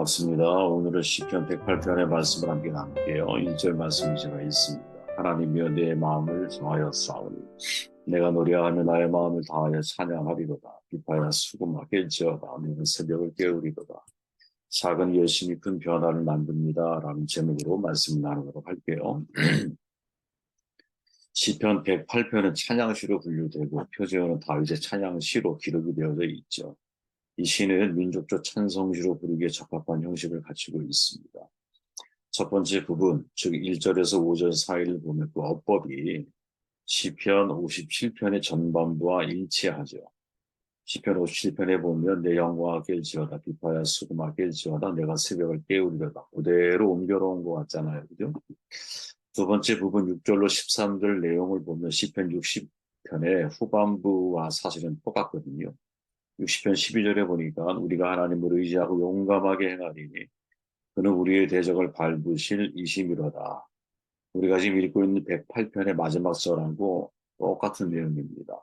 반갑습니다. 오늘은 시편 108편의 말씀을 함께 나눌게요. 1절 말씀이 제가 있습니다. 하나님이여 내 마음을 정하여 싸우니 내가 노래하며 나의 마음을 다하여 찬양하리로다. 비파야 수고마 깰지어다. 너는 새벽을 깨우리로다. 작은 열심이 큰 변화를 만듭니다. 라는 제목으로 말씀을 나누도록 할게요. 시편 108편은 찬양시로 분류되고 표제어는 다윗의 찬양시로 기록이 되어져 있죠. 이 시는 민족적 찬성시로 부르기에 적합한 형식을 갖추고 있습니다. 첫 번째 부분, 즉 1절에서 5절 사이를 보면 그 어법이 시편 57편의 전반부와 일치하죠. 시편 57편에 보면 내 영광아 깰지어다 비파야 수고마 깰지어다 내가 새벽을 깨우리로다 그대로 옮겨놓은 것 같잖아요. 그죠? 두 번째 부분 6절로 13절 내용을 보면 시편 60편의 후반부와 사실은 똑같거든요. 60편 12절에 보니까 우리가 하나님을 의지하고 용감하게 행하리니 그는 우리의 대적을 밟으실 이심이로다. 우리가 지금 읽고 있는 108편의 마지막 절하고 똑같은 내용입니다.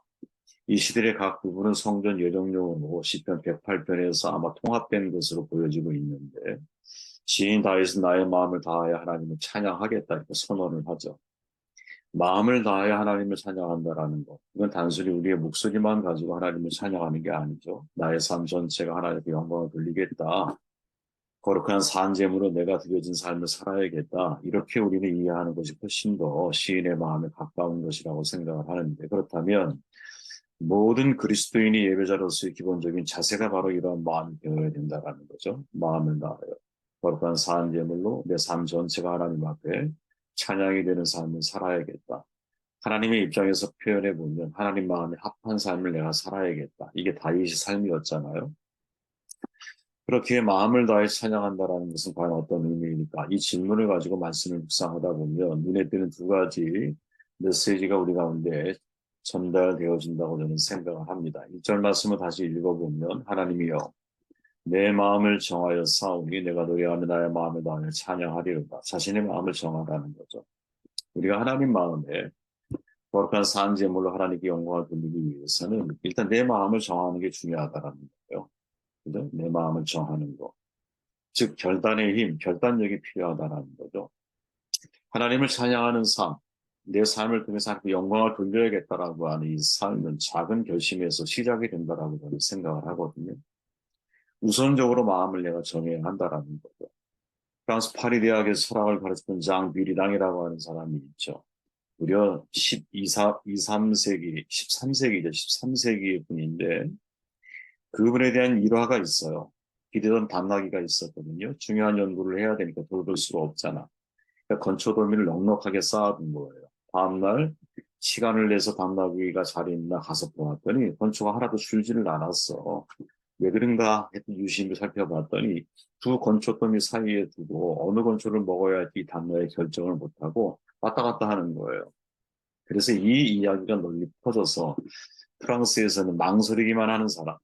이 시들의 각 부분은 성전 예정용으로 시편 108편에서 아마 통합된 것으로 보여지고 있는데 시인 다윗은 나의 마음을 다하여 하나님을 찬양하겠다 이렇게 선언을 하죠. 마음을 다하여 하나님을 찬양한다라는 것. 이건 단순히 우리의 목소리만 가지고 하나님을 찬양하는 게 아니죠. 나의 삶 전체가 하나님께 영광을 돌리겠다. 거룩한 산재물로 내가 드려진 삶을 살아야겠다. 이렇게 우리는 이해하는 것이 훨씬 더 시인의 마음에 가까운 것이라고 생각을 하는데 그렇다면 모든 그리스도인이 예배자로서의 기본적인 자세가 바로 이러한 마음이 되어야 된다는 거죠. 마음을 다하여 거룩한 산재물로 내 삶 전체가 하나님 앞에 찬양이 되는 삶을 살아야겠다. 하나님의 입장에서 표현해 보면 하나님 마음에 합한 삶을 내가 살아야겠다. 이게 다윗의 삶이었잖아요. 그렇게 마음을 다해 찬양한다라는 것은 과연 어떤 의미일까? 이 질문을 가지고 말씀을 묵상하다 보면 눈에 띄는 두 가지 메시지가 우리 가운데 전달되어진다고 저는 생각을 합니다. 1절 말씀을 다시 읽어보면 하나님이여 내 마음을 정하여 싸우니 내가 노래하며 나의 마음을 다하여 찬양하리로다. 자신의 마음을 정하라는 거죠. 우리가 하나님 마음에 거룩한 산재물로 하나님께 영광을 돌리기 위해서는 일단 내 마음을 정하는 게 중요하다라는 거예요. 그죠? 내 마음을 정하는 거. 즉 결단의 힘, 결단력이 필요하다라는 거죠. 하나님을 찬양하는 삶, 내 삶을 통해서 하나님께 영광을 돌려야겠다라고 하는 이 삶은 작은 결심에서 시작이 된다라고 저는 생각을 하거든요. 우선적으로 마음을 내가 정해야 한다라는 거죠. 프랑스 파리 대학의 철학을 가르쳤던 장 뷰리당이라고 하는 사람이 있죠. 무려 13세기, 13세기죠. 13세기의 분인데 그분에 대한 일화가 있어요. 기대던 당나귀가 있었거든요. 중요한 연구를 해야 되니까 돌볼 수가 없잖아. 그러니까 건초더미를 넉넉하게 쌓아둔 거예요. 다음날 시간을 내서 당나귀가 자리에 있나 가서 보았더니 건초가 하나도 줄지를 않았어. 왜 그런가 했더니 유심히 살펴봤더니 두 건초더미 사이에 두고 어느 건초를 먹어야 할지 당나귀의 결정을 못하고 왔다 갔다 하는 거예요. 그래서 이 이야기가 널리 퍼져서 프랑스에서는 망설이기만 하는 사람,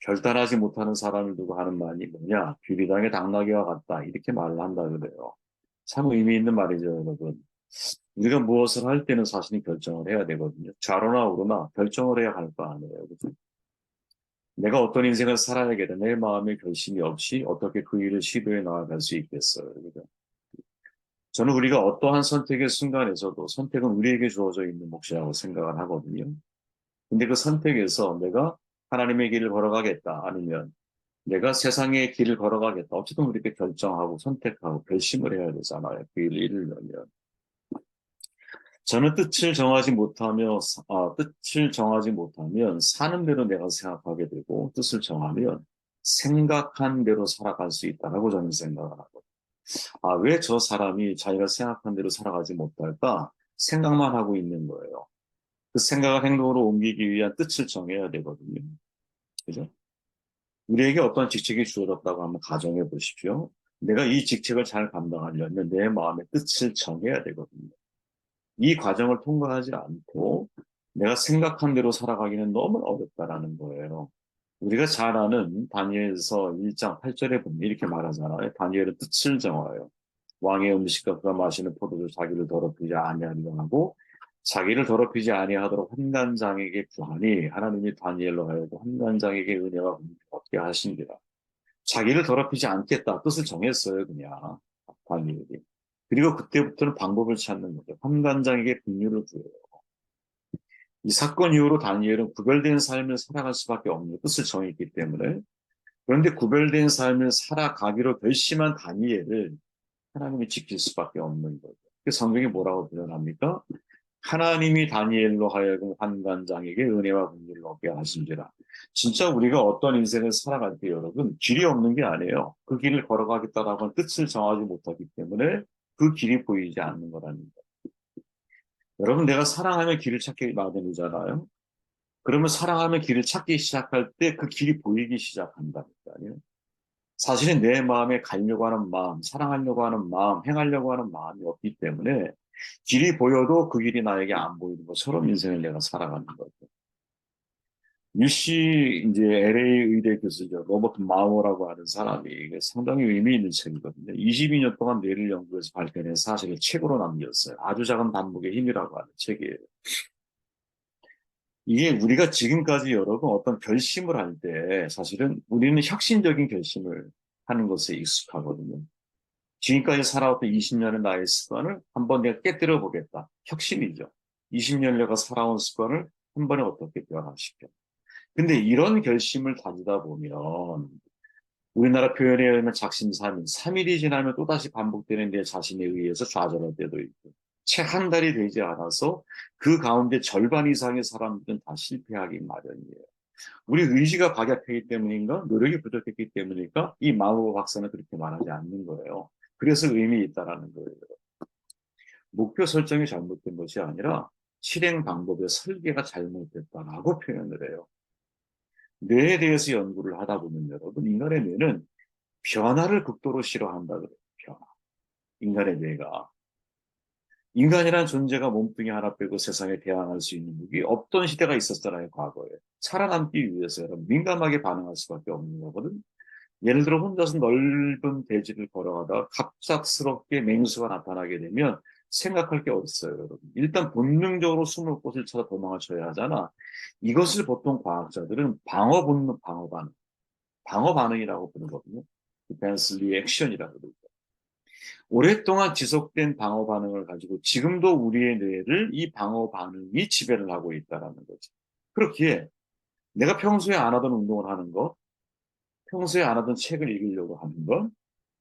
결단하지 못하는 사람을 두고 하는 말이 뭐냐, 뷰리당의 당나귀와 같다 이렇게 말을 한다 그래요. 참 의미 있는 말이죠, 여러분. 우리가 무엇을 할 때는 자신이 결정을 해야 되거든요. 좌로나 우로나 결정을 해야 할 거 아니에요. 그죠? 내가 어떤 인생을 살아야겠다. 내 마음의 결심이 없이 어떻게 그 일을 시도해 나아갈 수 있겠어요. 그죠? 저는 우리가 어떠한 선택의 순간에서도 선택은 우리에게 주어져 있는 몫이라고 생각을 하거든요. 근데 그 선택에서 내가 하나님의 길을 걸어가겠다. 아니면 내가 세상의 길을 걸어가겠다. 어쨌든 우리가 결정하고 선택하고 결심을 해야 되잖아요. 그 일을 이루려면. 저는 뜻을 정하지 못하면 사는 대로 내가 생각하게 되고 뜻을 정하면 생각한 대로 살아갈 수 있다라고 저는 생각을 하거든요. 아, 왜 저 사람이 자기가 생각한 대로 살아가지 못할까? 생각만 하고 있는 거예요. 그 생각을 행동으로 옮기기 위한 뜻을 정해야 되거든요. 그죠? 우리에게 어떤 직책이 주어졌다고 한번 가정해 보십시오. 내가 이 직책을 잘 감당하려면 내 마음의 뜻을 정해야 되거든요. 이 과정을 통과하지 않고 내가 생각한 대로 살아가기는 너무 어렵다라는 거예요. 우리가 잘 아는 다니엘서 1장 8절에 보면 이렇게 말하잖아요. 다니엘은 뜻을 정하여 왕의 음식과 그가 마시는 포도주 자기를 더럽히지 아니하리라 하고 자기를 더럽히지 아니하도록 환관장에게 구하니 하나님이 다니엘로 하여금 환관장에게 은혜와 공평을 얻게 하신지라. 자기를 더럽히지 않겠다 뜻을 정했어요, 그냥 다니엘이. 그리고 그때부터는 방법을 찾는 거죠. 환관장에게 긍휼을 구해요. 이 사건 이후로 다니엘은 구별된 삶을 살아갈 수밖에 없는 뜻을 정했기 때문에, 그런데 구별된 삶을 살아가기로 결심한 다니엘을 하나님이 지킬 수밖에 없는 거죠. 그 성경이 뭐라고 표현합니까? 하나님이 다니엘로 하여금 환관장에게 은혜와 긍휼을 얻게 하신지라. 진짜 우리가 어떤 인생을 살아갈 때 여러분 길이 없는 게 아니에요. 그 길을 걸어가겠다라고 하는 뜻을 정하지 못하기 때문에 그 길이 보이지 않는 거라는 거예요. 여러분 내가 사랑하면 길을 찾기 마련이잖아요. 그러면 사랑하면 길을 찾기 시작할 때 그 길이 보이기 시작한다니까요. 사실은 내 마음에 가려고 하는 마음, 사랑하려고 하는 마음, 행하려고 하는 마음이 없기 때문에 길이 보여도 그 길이 나에게 안 보이는 것처럼 인생을 내가 살아가는 거죠. UC 이제 LA 의대 교수죠. 로버트 마워라고 하는 사람이 이게 상당히 의미 있는 책이거든요. 22년 동안 뇌를 연구해서 발견한 사실을 책으로 남겼어요. 아주 작은 반복의 힘이라고 하는 책이에요. 이게 우리가 지금까지 여러분 어떤 결심을 할 때 사실은 우리는 혁신적인 결심을 하는 것에 익숙하거든요. 지금까지 살아왔던 20년의 나의 습관을 한번 내가 깨뜨려 보겠다. 혁신이죠. 20년 내가 살아온 습관을 한 번에 어떻게 변화시켜. 근데 이런 결심을 다지다 보면 우리나라 표현에 의하면 작심삼일, 3일이 지나면 또다시 반복되는 내 자신에 의해서 좌절할 때도 있고 채 한 달이 되지 않아서 그 가운데 절반 이상의 사람들은 다 실패하기 마련이에요. 우리 의지가 박약하기 때문인가? 노력이 부족했기 때문일까? 이 마오 박사는 그렇게 말하지 않는 거예요. 그래서 의미 있다라는 거예요. 목표 설정이 잘못된 것이 아니라 실행 방법의 설계가 잘못됐다라고 표현을 해요. 뇌에 대해서 연구를 하다 보면 여러분, 인간의 뇌는 변화를 극도로 싫어한다 그래요. 변화. 인간의 뇌가. 인간이란 존재가 몸뚱이 하나 빼고 세상에 대항할 수 있는 무기 없던 시대가 있었잖아요, 과거에. 살아남기 위해서 여러분 민감하게 반응할 수밖에 없는 거거든. 예를 들어 혼자서 넓은 대지를 걸어가다가 갑작스럽게 맹수가 나타나게 되면 생각할 게 없어요, 여러분. 일단 본능적으로 숨을 곳을 찾아 도망을 쳐야 하잖아. 이것을 보통 과학자들은 방어 본능, 방어 반응, 방어 반응이라고 부르거든요. 디펜스 리액션이라고 그러죠. 오랫동안 지속된 방어 반응을 가지고 지금도 우리의 뇌를 이 방어 반응이 지배를 하고 있다는 거죠. 그렇기에 내가 평소에 안 하던 운동을 하는 것, 평소에 안 하던 책을 읽으려고 하는 것,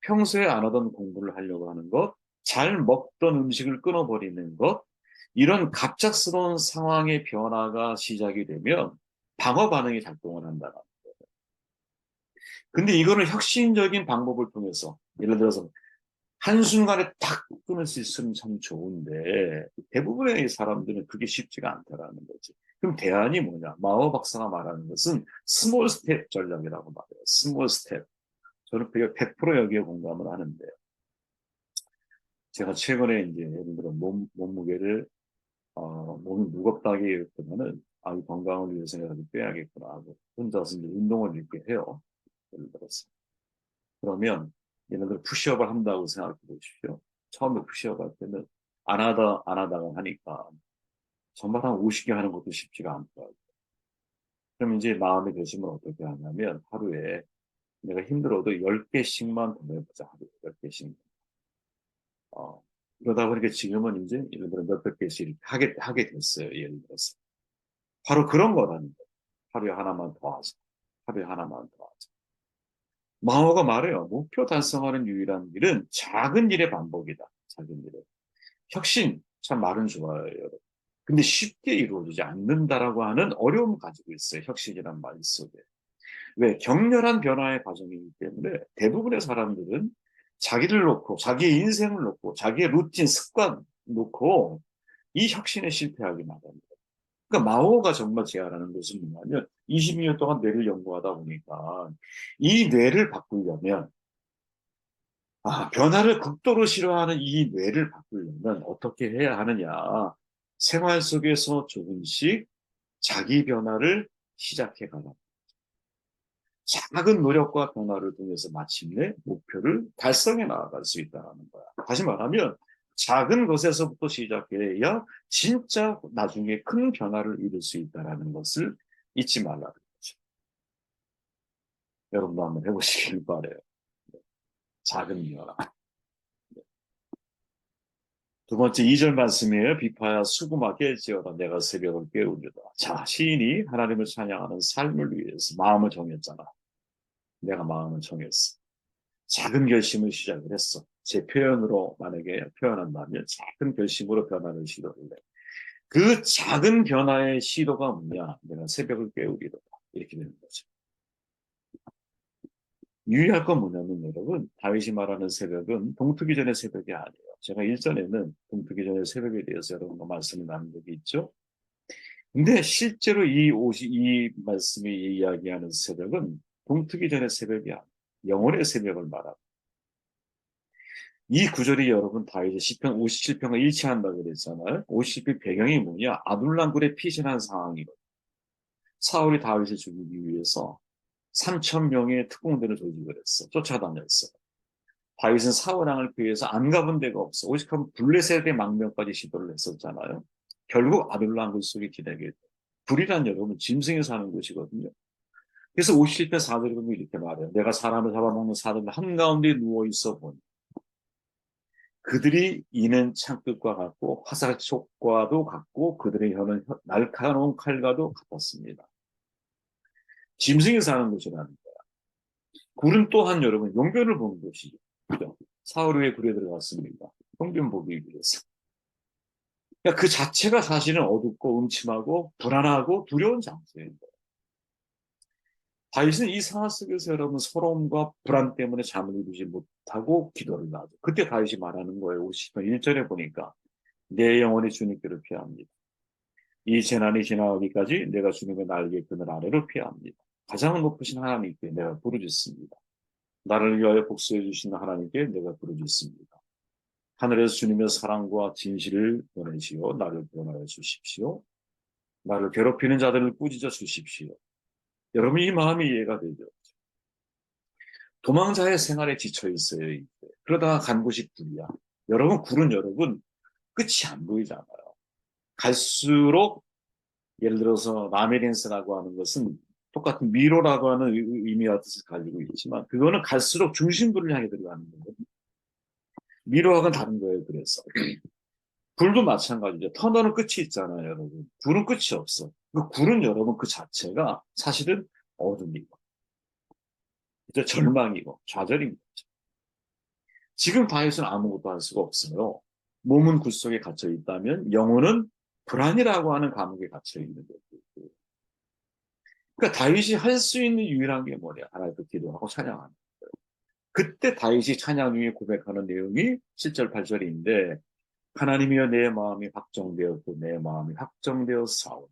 평소에 안 하던 공부를 하려고 하는 것, 잘 먹던 음식을 끊어버리는 것, 이런 갑작스러운 상황의 변화가 시작이 되면 방어 반응이 작동을 한다. 근데 이거를 혁신적인 방법을 통해서, 예를 들어서 한순간에 탁 끊을 수 있으면 참 좋은데 대부분의 사람들은 그게 쉽지가 않다라는 거지. 그럼 대안이 뭐냐? 마오 박사가 말하는 것은 스몰 스텝 전략이라고 말해요. 스몰 스텝. 저는 100% 여기에 공감을 하는데요. 제가 최근에 이제 예를 들어 몸무게를 몸이 무겁다기보다는 이 건강을 위해서라도 빼야겠구나 하고 혼자서 이제 운동을 이렇게 해요. 예를 들어서. 그러면 예를 들어 푸시업을 한다고 생각해 보십시오. 처음에 푸시업 할 때는 안 하다가 하니까 정말 한 50개 하는 것도 쉽지가 않더라고요. 그럼 이제 마음의 결심을 어떻게 하냐면 하루에 내가 힘들어도 10개씩만 더 해보자. 하루에 10개씩. 어, 그러다 보니까 지금은 이제 예를 들어 몇백 개씩 하게 됐어요. 예를 들어서. 바로 그런 거라는 거예요. 하루에 하나만 더 하자. 하루에 하나만 더 하자. 마오가 말해요. 목표 달성하는 유일한 길은 작은 일의 반복이다. 작은 일의. 혁신, 참 말은 좋아요, 여러분. 근데 쉽게 이루어지지 않는다라고 하는 어려움을 가지고 있어요. 혁신이란 말 속에. 왜? 격렬한 변화의 과정이기 때문에 대부분의 사람들은 자기를 놓고, 자기의 인생을 놓고, 자기의 루틴, 습관 놓고 이 혁신에 실패하기 마련이에요. 그러니까 마오가 정말 제안하는 것은 뭐냐면 20년 동안 뇌를 연구하다 보니까 이 뇌를 바꾸려면 변화를 극도로 싫어하는 이 뇌를 바꾸려면 어떻게 해야 하느냐. 생활 속에서 조금씩 자기 변화를 시작해 가라. 작은 노력과 변화를 통해서 마침내 목표를 달성해 나아갈 수 있다는 거야. 다시 말하면 작은 것에서부터 시작해야 진짜 나중에 큰 변화를 이룰 수 있다는 것을 잊지 말라는 거죠. 여러분도 한번 해보시길 바래요. 작은 변화. 두 번째 2절 말씀이에요. 비파야 수구마 깰지어다 내가 새벽을 깨우리다. 자, 시인이 하나님을 찬양하는 삶을 위해서 마음을 정했잖아. 내가 마음을 정했어. 작은 결심을 시작을 했어. 제 표현으로 만약에 표현한다면 작은 결심으로 변화를 시도를 해. 그 작은 변화의 시도가 뭐냐? 내가 새벽을 깨우리다. 이렇게 되는 거죠. 유의할 건 뭐냐면 여러분, 다윗이 말하는 새벽은 동트기 전의 새벽이 아니에요. 제가 일전에는 동트기 전의 새벽에 대해서 여러분과 말씀을 나눈 적이 있죠. 근데 실제로 이 말씀이 이야기하는 새벽은 동트기 전의 새벽이 아니에요. 영혼의 새벽을 말합니다. 이 구절이 여러분 다윗의 시편 57편과 일치한다고 그랬잖아요. 57편 배경이 뭐냐? 아둘람 굴에 피신한 상황이거든요. 사울이 다윗을 죽이기 위해서 3천 명의 특공대를 조직을 했어. 쫓아다녔어. 다윗은 사울 왕을 피해서 안 가본 데가 없어. 오직 한 블레셋의 망명까지 시도를 했었잖아요. 결국 아둘람 굴 속에 기대게 돼. 불이란 여러분 짐승이 사는 곳이거든요. 그래서 57편 4절에 보면 이렇게 말해요. 내가 사람을 잡아먹는 사람 한가운데 누워있어 보니 그들이 이는 창끝과 같고 화살촉과도 같고 그들의 혀는 날카로운 칼과도 같았습니다. 짐승이 사는 곳이라는 거야. 굴은 또한 여러분 용변을 보는 곳이죠. 그죠? 사흘 후에 굴에 들어갔습니다. 용변 보기 위해서. 그러니까 그 자체가 사실은 어둡고 음침하고 불안하고 두려운 장소인 거예요. 다윗은 이 상황 속에서 여러분 서러움과 불안 때문에 잠을 이루지 못하고 기도를 하죠. 그때 다윗이 말하는 거예요. 50편 1절에 보니까 내 영혼이 주님께로 피합니다. 이 재난이 지나가기까지 내가 주님의 날개 그늘 아래로 피합니다. 가장 높으신 하나님께 내가 부르짖습니다. 나를 위하여 복수해 주시는 하나님께 내가 부르짖습니다. 하늘에서 주님의 사랑과 진실을 보내시어 나를 변화해 주십시오. 나를 괴롭히는 자들을 꾸짖어 주십시오. 여러분 이 마음이 이해가 되죠. 도망자의 생활에 지쳐 있어요. 이때. 그러다가 간 곳이 굴이야. 여러분 굴은 여러분 끝이 안 보이잖아요. 갈수록 예를 들어서 라미렌스라고 하는 것은 똑같은 미로라고 하는 의미와 뜻을 가지고 있지만 그거는 갈수록 중심부를 향해 들어가는 거거든요. 미로하고는 다른 거예요. 그래서 굴도 마찬가지죠. 터널은 끝이 있잖아요, 여러분. 굴은 끝이 없어. 그 굴은 여러분 그 자체가 사실은 어둠이고 절망이고 좌절인 거죠. 지금 다윗은 아무것도 할 수가 없어요. 몸은 굴 속에 갇혀 있다면 영혼은 불안이라고 하는 감옥에 갇혀 있는 거죠. 그러니까 다윗이 할 수 있는 유일한 게 뭐냐? 하나님께 기도하고 찬양하는 거예요. 그때 다윗이 찬양 중에 고백하는 내용이 7절 8절인데 하나님이여 내 마음이 확정되었고 내 마음이 확정되었사오니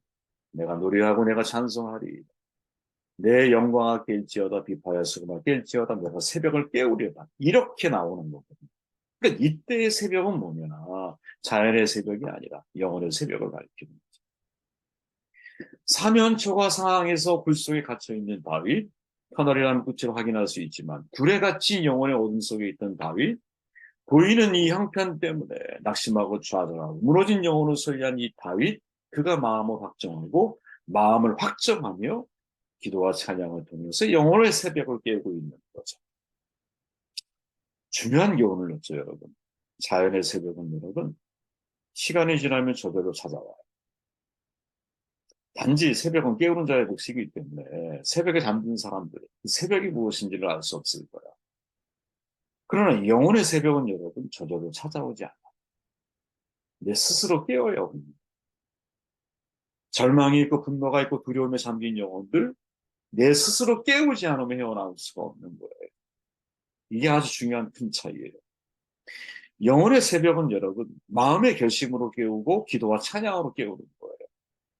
내가 노래하고 내가 찬송하리 내 영광아 깰지어다 비파야 수금아 깰지어다 내가 새벽을 깨우리다 이렇게 나오는 거거든요. 그러니까 이때의 새벽은 뭐냐나 자연의 새벽이 아니라 영혼의 새벽을 밝히는 거죠. 사면초가 상황에서 굴 속에 갇혀있는 다윗 터널이라는 끝을 확인할 수 있지만 굴에 갇힌 영혼의 어둠 속에 있던 다윗 보이는 이 형편 때문에 낙심하고 좌절하고 무너진 영혼을 소리한 이 다윗 그가 마음을 확정하고 마음을 확정하며 기도와 찬양을 통해서 영혼의 새벽을 깨고 있는 거죠. 중요한 교훈을 넣죠, 여러분. 자연의 새벽은 여러분 시간이 지나면 저절로 찾아와요. 단지 새벽은 깨우는 자의 몫이기 때문에 새벽에 잠든 사람들 새벽이 무엇인지를 알 수 없을 거야. 그러나 영혼의 새벽은 여러분 저절로 찾아오지 않아. 내 스스로 깨어야 합니다. 절망이 있고 분노가 있고 두려움에 잠긴 영혼들 내 스스로 깨우지 않으면 헤어나올 수가 없는 거예요. 이게 아주 중요한 큰 차이예요. 영혼의 새벽은 여러분 마음의 결심으로 깨우고 기도와 찬양으로 깨우는 거예요.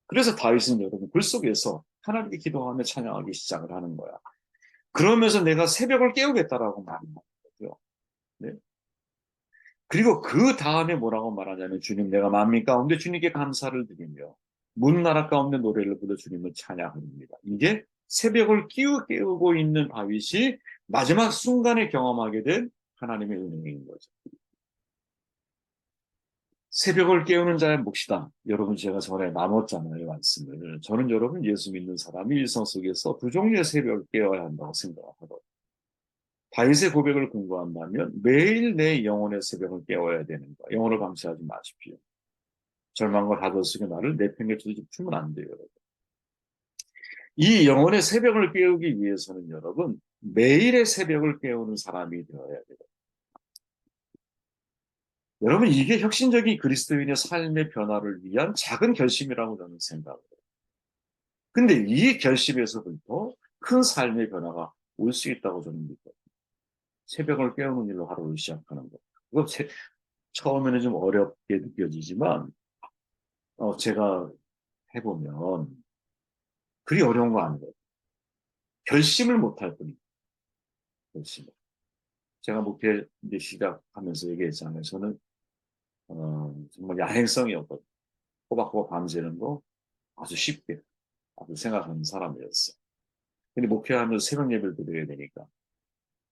그래서 다윗은 여러분 글 속에서 하나님께 기도하며 찬양하기 시작을 하는 거야. 그러면서 내가 새벽을 깨우겠다라고 말하는 거죠. 네? 그리고 그 다음에 뭐라고 말하냐면 주님 내가 만민 가운데 주님께 감사를 드리며 문나라 가운데 노래를 부르 주님을 찬양합니다. 이게 새벽을 깨우고 있는 다윗이 마지막 순간에 경험하게 된 하나님의 은혜인 거죠. 새벽을 깨우는 자의 몫이다. 여러분 제가 전에 나눴잖아요, 말씀을. 저는 여러분 예수 믿는 사람이 일상 속에서 두 종류의 새벽을 깨워야 한다고 생각하거든요. 다윗의 고백을 근거한다면 매일 내 영혼의 새벽을 깨워야 되는 거야. 영혼을 방치하지 마십시오. 절망과 다도 속에 나를 내팽개쳐서 풀면 안 돼요, 여러분. 이 영혼의 새벽을 깨우기 위해서는 여러분 매일의 새벽을 깨우는 사람이 되어야 돼요. 여러분 이게 혁신적인 그리스도인의 삶의 변화를 위한 작은 결심이라고 저는 생각해요. 근데 이 결심에서부터 큰 삶의 변화가 올 수 있다고 저는 믿거든요. 새벽을 깨우는 일로 하루를 시작하는 거. 그거 처음에는 좀 어렵게 느껴지지만 제가 해보면 그리 어려운 거 아니에요. 결심을 못할 뿐이에요. 결심을. 제가 목회 이제 시작하면서 얘기했잖아요. 저는 정말 야행성이었거든요. 꼬박꼬박 밤새는 거 아주 쉽게 아주 생각하는 사람이었어요. 근데 목회하면서 새벽 예배를 드려야 되니까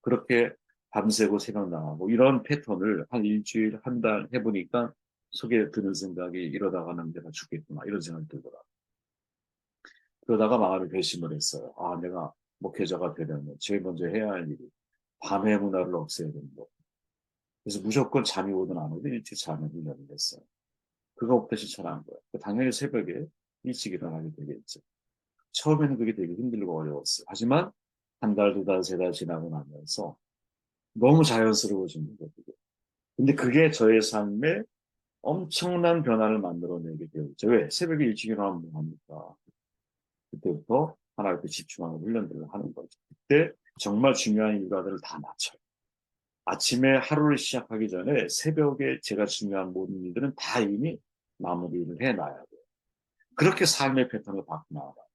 그렇게 밤새고 새벽 나가고 이런 패턴을 한 일주일, 한 달 해보니까 속에 드는 생각이 이러다가는 내가 죽겠구나 이런 생각이 들더라고요. 그러다가 마음을 결심을 했어요. 아, 내가 목회자가 되려면 제일 먼저 해야 할 일이 밤의 문화를 없애야 된다. 그래서 무조건 잠이 오든 안 오든 일찍 자는 훈련을 했어요. 그거 없이 실천한 거예요. 당연히 새벽에 일찍 일어나게 되겠죠. 처음에는 그게 되게 힘들고 어려웠어요. 하지만 한 달, 두 달, 세 달 지나고 나면서 너무 자연스러워진 거예요. 근데 그게 저의 삶에 엄청난 변화를 만들어내게 되었죠. 왜? 새벽에 일찍 일어나면 뭐 합니까? 그때부터 하나님께 집중하는 훈련들을 하는 거죠. 그때 정말 중요한 일과들을 다 맞춰요. 아침에 하루를 시작하기 전에 새벽에 제가 중요한 모든 일들은 다 이미 마무리를 해놔야 돼요. 그렇게 삶의 패턴을 바꿔나가요.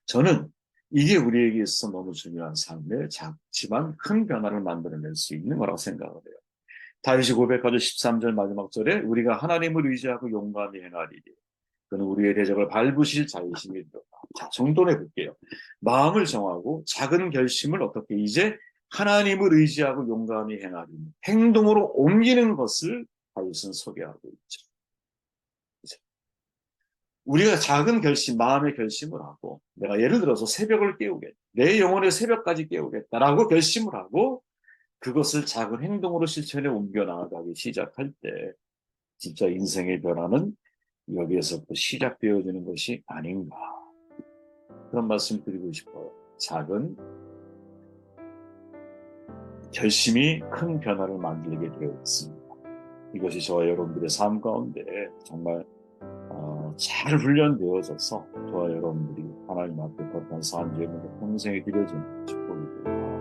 저는 이게 우리에게 있어서 너무 중요한 삶의 작지만 큰 변화를 만들어낼 수 있는 거라고 생각을 해요. 다윗이 고백하죠. 13절 마지막 절에 우리가 하나님을 의지하고 용감히 행하리니 그는 우리의 대적을 밟으실 자이심이로다. 자, 정돈해 볼게요. 마음을 정하고 작은 결심을 어떻게 이제 하나님을 의지하고 용감히 행하리니 행동으로 옮기는 것을 다윗은 소개하고 있죠. 우리가 작은 결심, 마음의 결심을 하고 내가 예를 들어서 새벽을 깨우겠다. 내 영혼의 새벽까지 깨우겠다라고 결심을 하고 그것을 작은 행동으로 실천에 옮겨 나아가기 시작할 때 진짜 인생의 변화는 여기에서부터 시작되어지는 것이 아닌가 그런 말씀 드리고 싶어요. 작은 결심이 큰 변화를 만들게 되어 있습니다. 이것이 저와 여러분들의 삶 가운데 정말 잘 훈련되어져서 저와 여러분들이 하나님 앞에 거룩한 삶 중에 평생에 드려지는 축복이 되길 바랍니다.